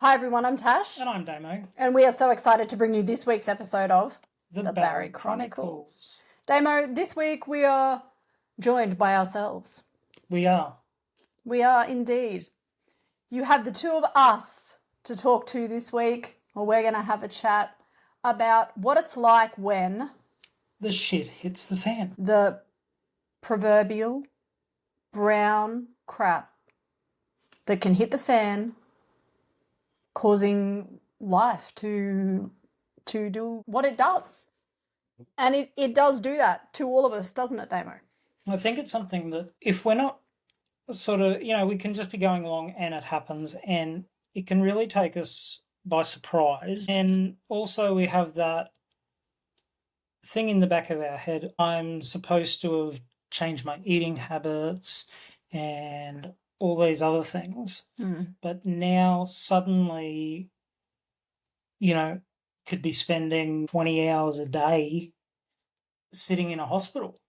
Hi everyone, I'm Tash. And I'm Damo. And we are so excited to bring you this week's episode of The Barry Chronicles. Damo, this week we are joined by ourselves. We are. We are indeed. You have the two of us to talk to this week, or we're going to have a chat about what it's like when the shit hits the fan. The proverbial brown crap that can hit the fan, causing life to do what it does. And it does do that to all of us, doesn't it, Damo? I think it's something that if we're not sort of, we can just be going along and it happens and it can really take us by surprise. And also we have that thing in the back of our head. I'm supposed to have changed my eating habits and all these other things. But now suddenly, could be spending 20 hours a day sitting in a hospital.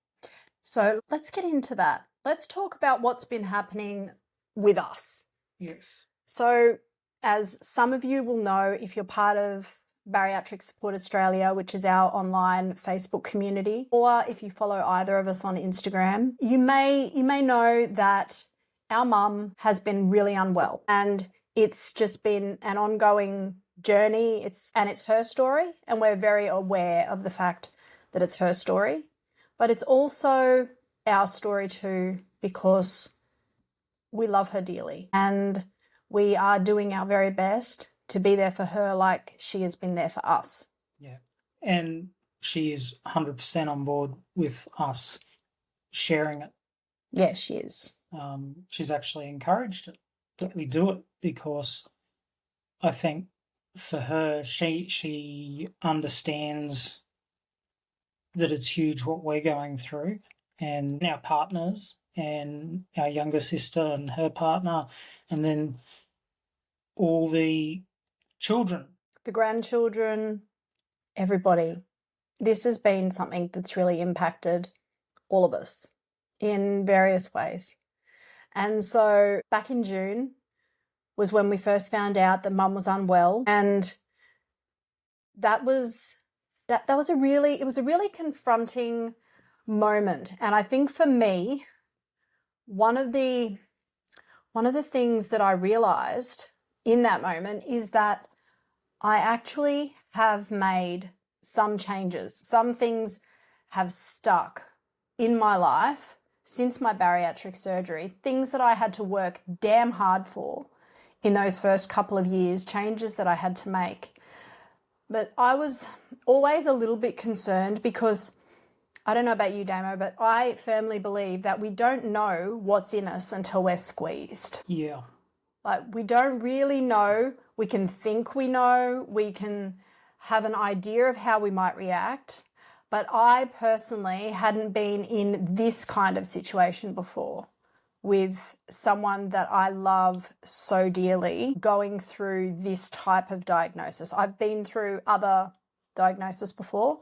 So let's get into that. Let's talk about what's been happening with us. Yes. So as some of you will know, if you're part of Bariatric Support Australia, which is our online Facebook community, or if you follow either of us on Instagram, you may know that our mum has been really unwell, and it's just been an ongoing journey. It's her story, and we're very aware of the fact that it's her story, but it's also our story too, because we love her dearly and we are doing our very best to be there for her like she has been there for us. Yeah. And she is 100% on board with us sharing it. Yeah, she is. She's actually encouraged it, that we do it, because I think for her, she understands that it's huge what we're going through, and our partners and our younger sister and her partner, and then all the children. The grandchildren, everybody. This has been something that's really impacted all of us in various ways. And so back in June was when we first found out that Mum was unwell, and that was a really confronting moment. And I think for me, one of the things that I realized in that moment is that I actually have made some changes. Some things have stuck in my life since my bariatric surgery, things that I had to work damn hard for in those first couple of years, changes that I had to make. But I was always a little bit concerned because, I don't know about you, Damo, but I firmly believe that we don't know what's in us until we're squeezed. Yeah. Like, we don't really know. We can think we know. We can have an idea of how we might react. But I personally hadn't been in this kind of situation before, with someone that I love so dearly going through this type of diagnosis. I've been through other diagnoses before,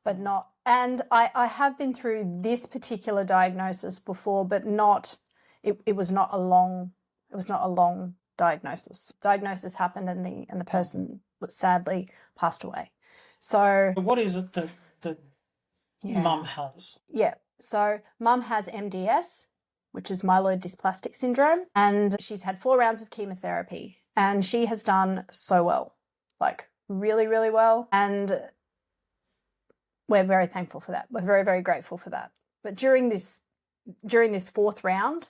but not, and I have been through this particular diagnosis before, but not, it was not a long diagnosis. Diagnosis happened and the person sadly passed away. So what is it that Mum has? Yeah. So Mum has MDS, which is myelodysplastic syndrome, and she's had 4 rounds of chemotherapy, and she has done so well, like really, really well. And we're very thankful for that. We're very, very grateful for that. But during this 4th round,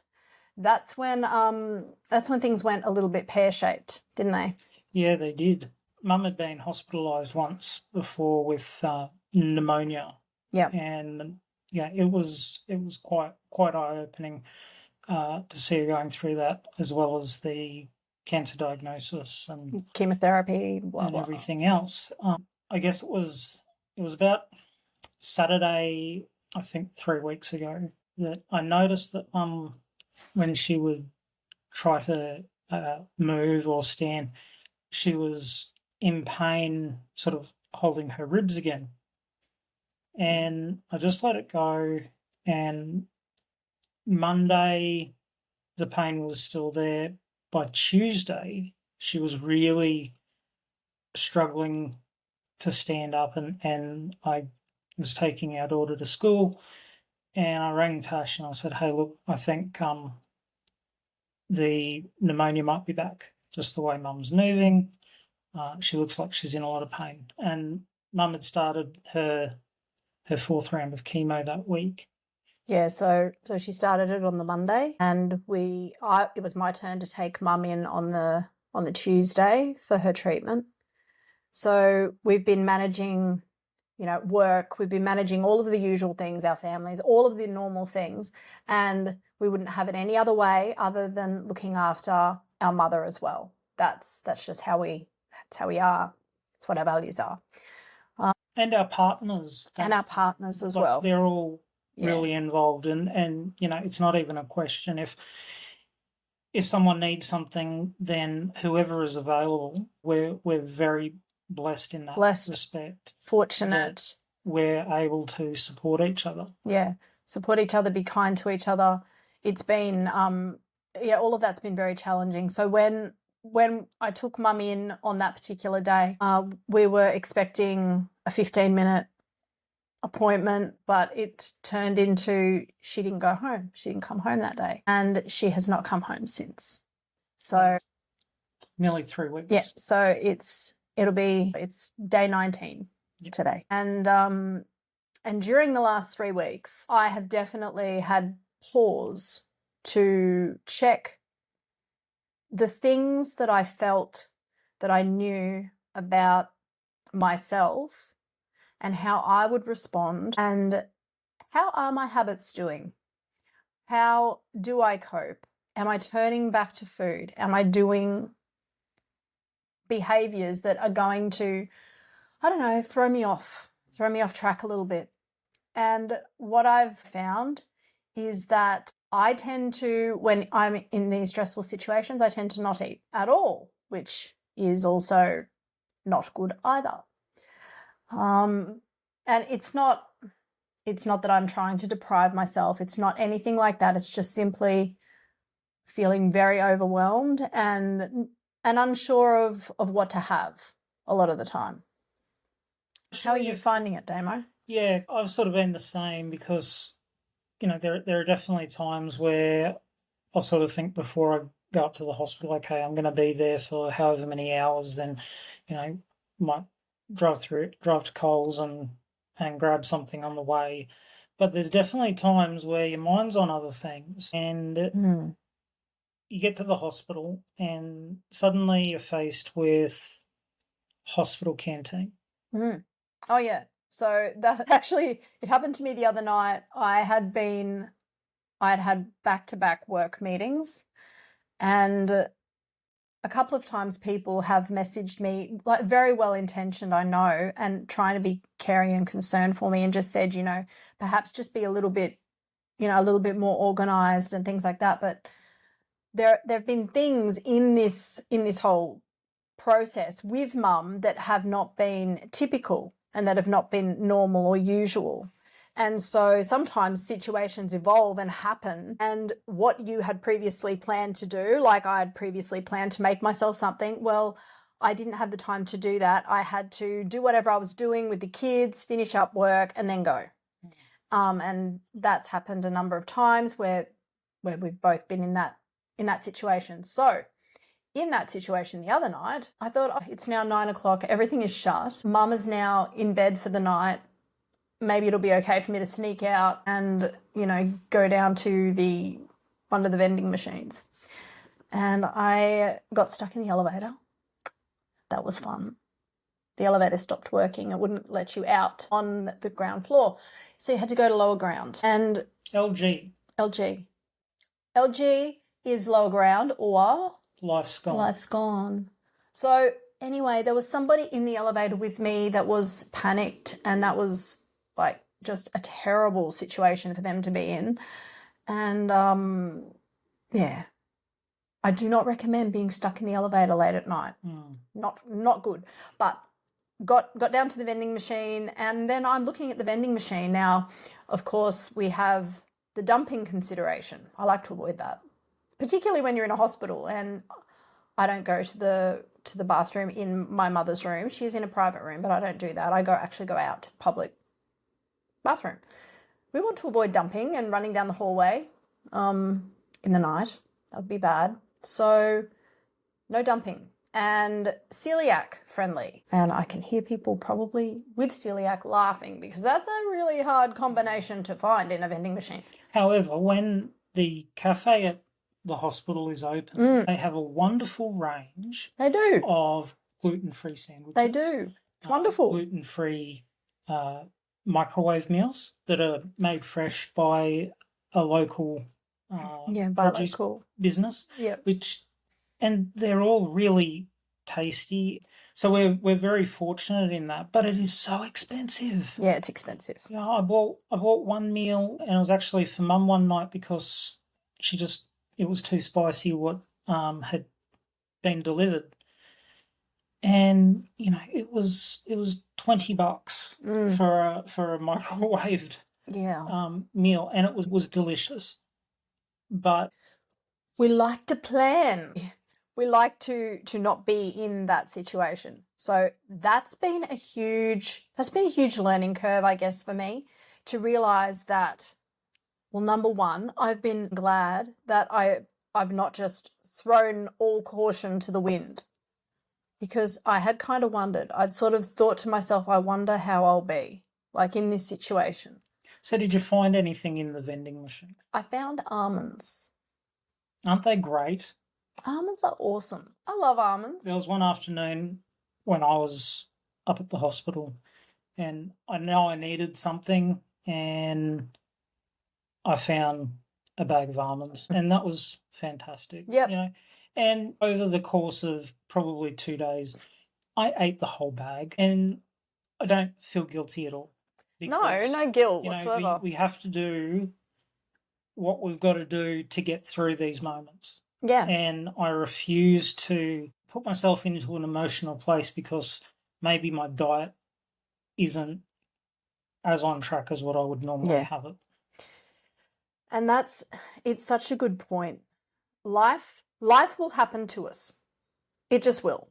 that's when things went a little bit pear-shaped, didn't they? Yeah, they did. Mum had been hospitalised once before with pneumonia. Yeah. And yeah, it was quite eye-opening to see her going through that, as well as the cancer diagnosis and chemotherapy, blah, and blah. everything else. I guess it was about Saturday, I think 3 weeks ago, that I noticed that when she would try to move or stand, she was in pain, sort of holding her ribs again. And I just let it go, and Monday the pain was still there. By Tuesday she was really struggling to stand up, and I was taking our daughter to school, and I rang Tash and I said, "Hey, look, I think the pneumonia might be back. Just the way Mum's moving, she looks like she's in a lot of pain." And Mum had started her fourth round of chemo that week. Yeah, so she started it on the Monday, and it was my turn to take Mum in on the Tuesday for her treatment. So we've been managing, work, we've been managing all of the usual things, our families, all of the normal things, and we wouldn't have it any other way other than looking after our mother as well. That's just how we are. That's what our values are. And our partners. And our partners as well. They're all really involved, and it's not even a question. If someone needs something, then whoever is available, we're very blessed in that respect. Fortunate. We're able to support each other. Yeah, support each other, be kind to each other. It's been, all of that's been very challenging. So when I took Mum in on that particular day, we were expecting a 15-minute appointment, but it turned into she didn't go home. She didn't come home that day, and she has not come home since. So nearly 3 weeks. Yeah, so it's day 19 today. And during the last 3 weeks, I have definitely had pause to check the things that I felt that I knew about myself and how I would respond, and how are my habits doing? How do I cope? Am I turning back to food? Am I doing behaviors that are going to, I don't know, throw me off track a little bit? And what I've found is that I tend to, when I'm in these stressful situations, I tend to not eat at all, which is also not good either. And it's not that I'm trying to deprive myself. It's not anything like that. It's just simply feeling very overwhelmed and unsure of what to have a lot of the time. How are you finding it, Damo? Yeah, I've sort of been the same, because, there are definitely times where I'll sort of think before I go up to the hospital, okay, I'm going to be there for however many hours, then, might drive to Coles and grab something on the way. But there's definitely times where your mind's on other things, and you get to the hospital and suddenly you're faced with hospital canteen. Oh yeah. So that actually, it happened to me the other night. I had back-to-back work meetings, and a couple of times people have messaged me, like very well-intentioned, I know, and trying to be caring and concerned for me, and just said, perhaps just be a little bit more organized and things like that. But there have been things in this whole process with Mum that have not been typical and that have not been normal or usual. And so sometimes situations evolve and happen, and what you had previously planned to do, like I had previously planned to make myself something, well, I didn't have the time to do that. I had to do whatever I was doing with the kids, finish up work, and then go. And that's happened a number of times where we've both been in that situation. So in that situation the other night, I thought, oh, it's now 9 o'clock, everything is shut. Mum is now in bed for the night. Maybe it'll be okay for me to sneak out and, go down to one of the vending machines. And I got stuck in the elevator. That was fun. The elevator stopped working. It wouldn't let you out on the ground floor. So you had to go to lower ground. And LG is lower ground, or life's gone. So anyway, there was somebody in the elevator with me that was panicked, and that was like just a terrible situation for them to be in. And I do not recommend being stuck in the elevator late at night. Not good. But got down to the vending machine, and then I'm looking at the vending machine. Now, of course, we have the dumping consideration. I like to avoid that, particularly when you're in a hospital. And I don't go to the bathroom in my mother's room. She's in a private room, but I don't do that. I actually go out to the public bathroom. We want to avoid dumping and running down the hallway in the night. That would be bad. So no dumping. And celiac friendly. And I can hear people probably with celiac laughing because that's a really hard combination to find in a vending machine. However, when the cafe at the hospital is open, they have a wonderful range. They do. Of gluten-free sandwiches. They do. It's wonderful. Gluten-free microwave meals that are made fresh by a local produce business. Yeah. And they're all really tasty. So we're very fortunate in that, but it is so expensive. Yeah, it's expensive. Yeah, I bought one meal, and it was actually for Mum one night because it was too spicy what had been delivered. And it was $20 for a microwaved meal, and it was delicious. But we like to plan. We like to not be in that situation. So that's been a huge learning curve, I guess, for me, to realize that, well, number one, I've been glad that I've not just thrown all caution to the wind, because I had kind of wondered. I'd sort of thought to myself, I wonder how I'll be like in this situation. So did you find anything in the vending machine? I found almonds. Aren't they great? Almonds are awesome. I love almonds. There was one afternoon when I was up at the hospital and I know I needed something, and I found a bag of almonds, and that was fantastic. Yep. And over the course of probably 2 days, I ate the whole bag, and I don't feel guilty at all. Because, no guilt whatsoever. We have to do what we've got to do to get through these moments. Yeah. And I refuse to put myself into an emotional place because maybe my diet isn't as on track as what I would normally have it. And it's such a good point. Life will happen to us. It just will.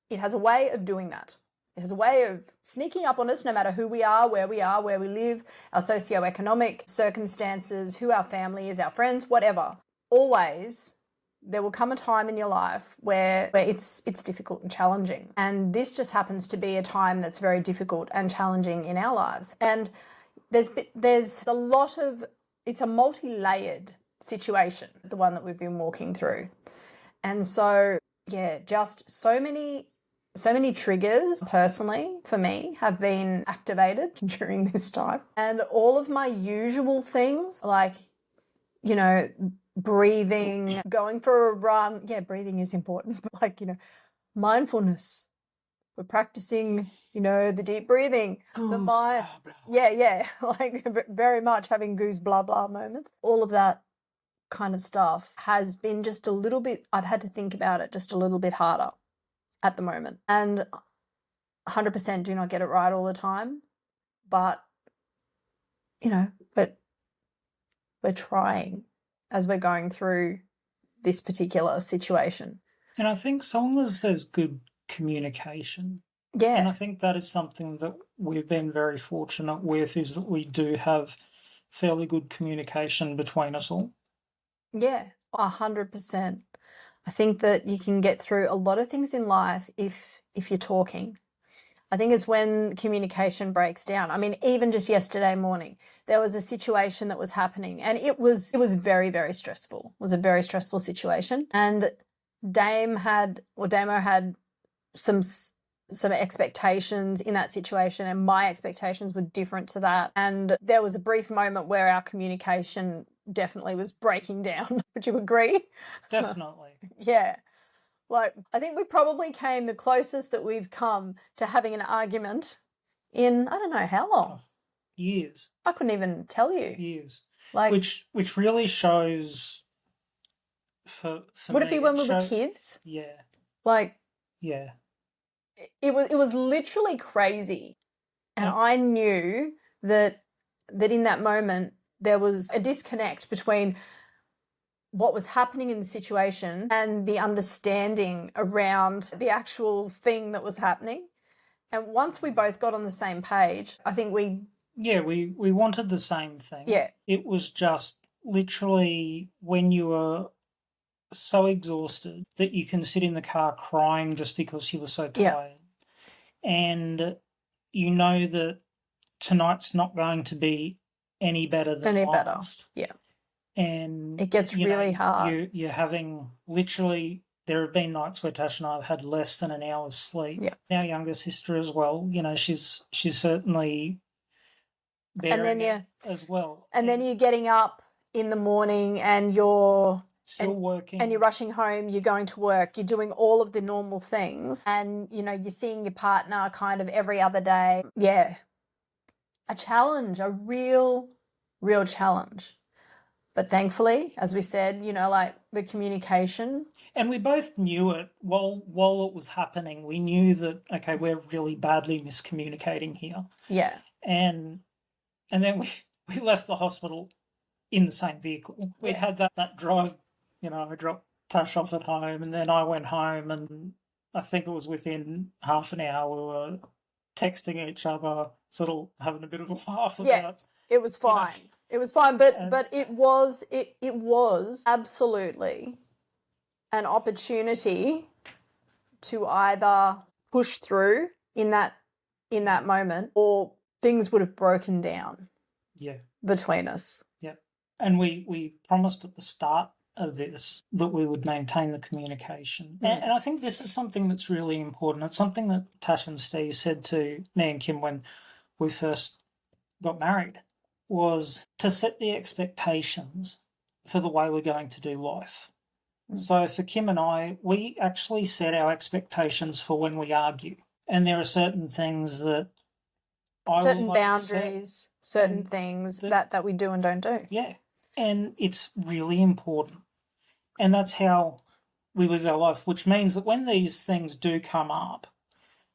It has a way of doing that. It has a way of sneaking up on us no matter who we are, where we live, our socioeconomic circumstances, who our family is, our friends, whatever. Always there will come a time in your life where it's difficult and challenging. And this just happens to be a time that's very difficult and challenging in our lives. And there's a lot of, it's a multi-layered situation, the one that we've been walking through. And so, just so many triggers personally for me have been activated during this time. And all of my usual things like, breathing, going for a run. Yeah, breathing is important. Like, mindfulness. We're practicing, the deep breathing. Goose, the mind. Blah, blah. Yeah. Like very much having goose blah blah moments. All of that kind of stuff has been just a little bit, I've had to think about it just a little bit harder at the moment. And 100% do not get it right all the time. But, we're trying as we're going through this particular situation. And I think so long as there's good communication. Yeah. And I think that is something that we've been very fortunate with, is that we do have fairly good communication between us all. Yeah, 100%. I think that you can get through a lot of things in life if you're talking. I think it's when communication breaks down. I mean, even just yesterday morning, there was a situation that was happening, and it was very, very stressful. It was a very stressful situation. And Damo had some expectations in that situation, and my expectations were different to that. And there was a brief moment where our communication definitely was breaking down. Would you agree? Definitely. Yeah. Like, I think we probably came the closest that we've come to having an argument in, I don't know how long. Years. I couldn't even tell you. Years. Like, which really shows for would me, it be when we were kids? Yeah. Like, yeah. It was literally crazy. And I knew that in that moment there was a disconnect between what was happening in the situation and the understanding around the actual thing that was happening. And once we both got on the same page, I think we wanted the same thing. Yeah. It was just literally when you were so exhausted that you can sit in the car crying just because you were so tired. And you know that tonight's not going to be any better than last. Yeah. And it gets really hard. You're having literally, there have been nights where Tash and I have had less than an hour's sleep. Yeah. Our younger sister as well, she's certainly bearing it as well. And then you're getting up in the morning and you're still working. And you're rushing home, you're going to work, you're doing all of the normal things. And, you're seeing your partner kind of every other day. Yeah. A challenge, a real challenge. But thankfully, as we said, the communication. And we both knew it while it was happening. We knew that, okay, we're really badly miscommunicating here. Yeah. And then we left the hospital in the same vehicle. We had that drive, I dropped Tash off at home and then I went home, and I think it was within half an hour we were texting each other, sort of having a bit of a laugh about. It was fine. It was fine, but it was absolutely an opportunity to either push through in that moment, or things would have broken down. Yeah. Between us. Yeah. And we promised at the start of this that we would maintain the communication. And I think this is something that's really important. It's something that Tash and Steve said to me and Kim when we first got married, was to set the expectations for the way we're going to do life. So for Kim and I, we actually set our expectations for when we argue. And there are certain things that certain boundaries, certain things that we do and don't do. Yeah. And it's really important. And that's how we live our life, which means that when these things do come up,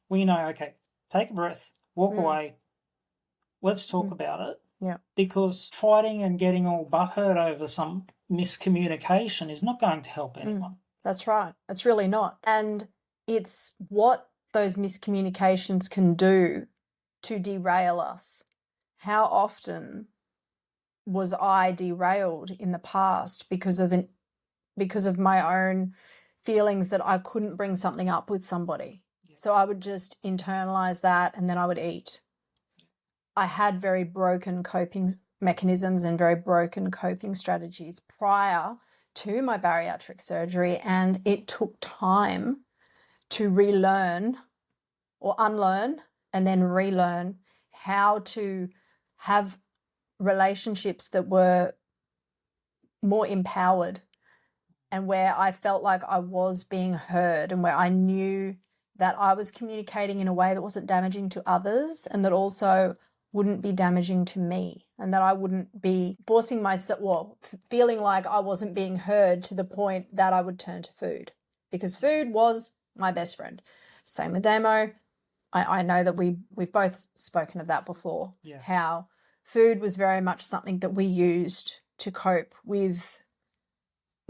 we know, okay, take a breath, walk away, let's talk about it. Yeah. Because fighting and getting all butthurt over some miscommunication is not going to help anyone. That's right. It's really not. And it's what those miscommunications can do to derail us. How often was I derailed in the past because of my own feelings that I couldn't bring something up with somebody? Yeah. So I would just internalize that and then I would eat. I had very broken coping mechanisms and very broken coping strategies prior to my bariatric surgery, and it took time to relearn or unlearn and then relearn how to have relationships that were more empowered and where I felt like I was being heard and where I knew that I was communicating in a way that wasn't damaging to others and that also wouldn't be damaging to me, and that I wouldn't be forcing myself, feeling like I wasn't being heard to the point that I would turn to food, because food was my best friend. Same with Damo. I know that we've both spoken of that before, how food was very much something that we used to cope with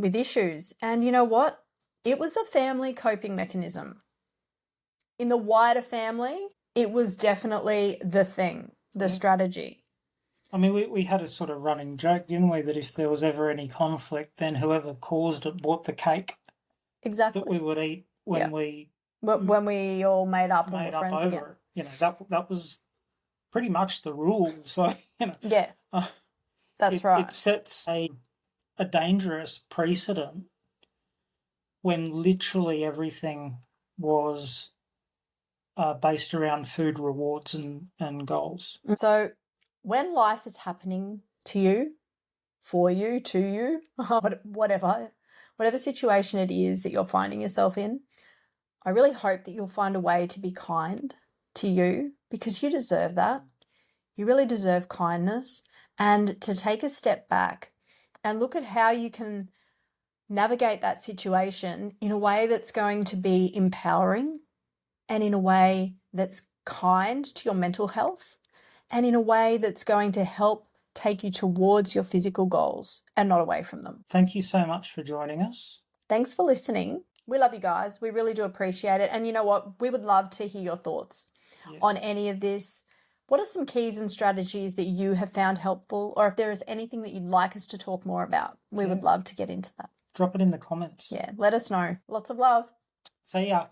issues. And you know what? It was the family coping mechanism. In the wider family, it was definitely the thing, the strategy. I mean, we had a sort of running joke, didn't we, that if there was ever any conflict, then whoever caused it bought the cake that we would eat when we all made up and were friends again. It. You know, that was pretty much the rule. So, that's right. It sets a dangerous precedent when literally everything was based around food rewards and goals. So when life is happening to you, for you, to you, whatever situation it is that you're finding yourself in, I really hope that you'll find a way to be kind to you, because you deserve that. You really deserve kindness, and to take a step back and look at how you can navigate that situation in a way that's going to be empowering and in a way that's kind to your mental health and in a way that's going to help take you towards your physical goals and not away from them. Thank you so much for joining us. Thanks for listening. We love you guys. We really do appreciate it. And you know what? We would love to hear your thoughts on any of this. What are some keys and strategies that you have found helpful? Or if there is anything that you'd like us to talk more about, we would love to get into that. Drop it in the comments. Yeah, let us know. Lots of love. See ya.